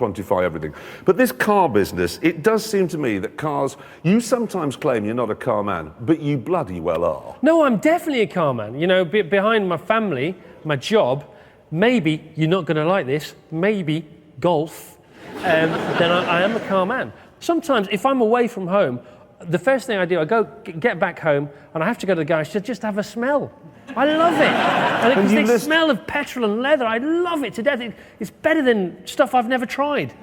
quantify everything. But this car business, it does seem to me that cars, you sometimes claim you're not a car man, but you bloody well are. No, I'm definitely a car man. You know, behind my family, my job, maybe, you're not going to like this, maybe golf, then I am a car man. Sometimes, if I'm away from home, the first thing I do, I go get back home, and I have to go to the garage to just have a smell. I love it. And because the smell of petrol and leather, I love it to death. It's better than stuff I've never tried.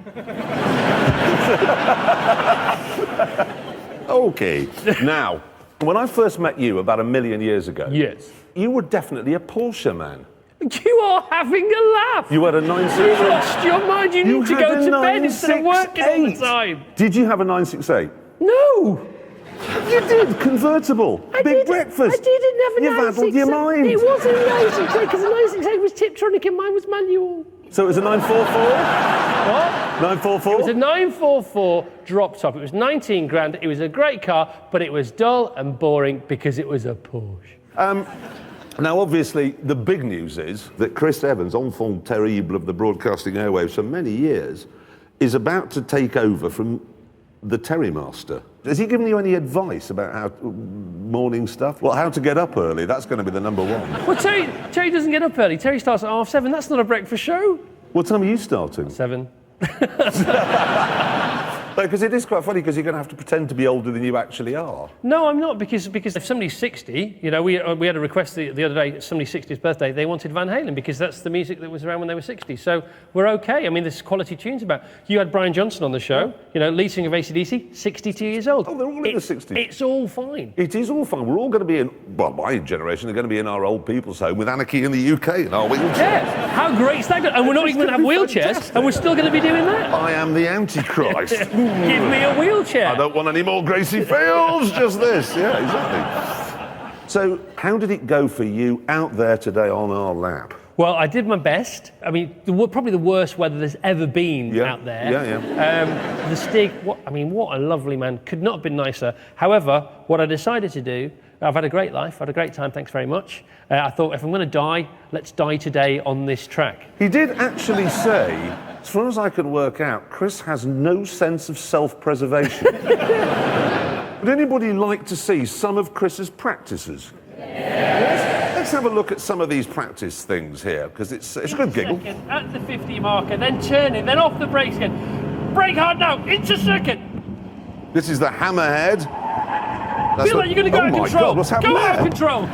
Okay. Now, when I first met you about 1 million years ago, yes, you were definitely a Porsche man. You are having a laugh. You had a 968. You lost your mind. You need to go to bed instead of working all the time. Did you have a 968? No. You did, convertible. Big breakfast. I didn't have a 968. You've addled your mind. It wasn't a 968 because the 968 was Tiptronic and mine was manual. So it was a 944? What? 944? It was a 944 drop top. It was 19 grand. It was a great car, but it was dull and boring because it was a Porsche. Now, obviously, the big news is that Chris Evans, enfant terrible of the broadcasting airwaves for many years, is about to take over from the Terry Master. Has he given you any advice about how morning stuff? Well, how to get up early? That's going to be the number one. Well, Terry doesn't get up early. Terry starts at 7:30. That's not a breakfast show. What time are you starting? 7. Because it is quite funny because you're going to have to pretend to be older than you actually are. No, I'm not, because if somebody's 60, you know, we had a request the other day, somebody's 60th birthday, they wanted Van Halen because that's the music that was around when they were 60. So we're okay. I mean, there's quality tunes about. You had Brian Johnson on the show, you know, lead singer of AC/DC, 62 years old. Oh, they're all in the 60s. It's all fine. It is all fine. We're all going to be in, well, my generation are going to be in our old people's home with Anarchy in the UK in our wheelchairs. Yeah, how great is that? And we're not even going to have wheelchairs, fantastic. and we're still going to be doing that. I am the Antichrist. Give me a wheelchair. I don't want any more Gracie Fields, just this. Yeah, exactly. So, how did it go for you out there today on our lap? Well, I did my best. I mean, probably the worst weather there's ever been out there. Yeah. The Stig, what a lovely man. Could not have been nicer. However, what I decided to do, I've had a great life, I've had a great time, thanks very much. I thought, if I'm going to die, let's die today on this track. He did actually say, as far as I can work out, Chris has no sense of self-preservation. Would anybody like to see some of Chris's practices? Yes. Let's have a look at some of these practice things here, because it's a good giggle. Second, at the 50 marker, then turn it, then off the brakes again. Brake hard now, into second. This is the hammerhead. Feel like you're going to go out of control. God, what's happening Go there? out of control.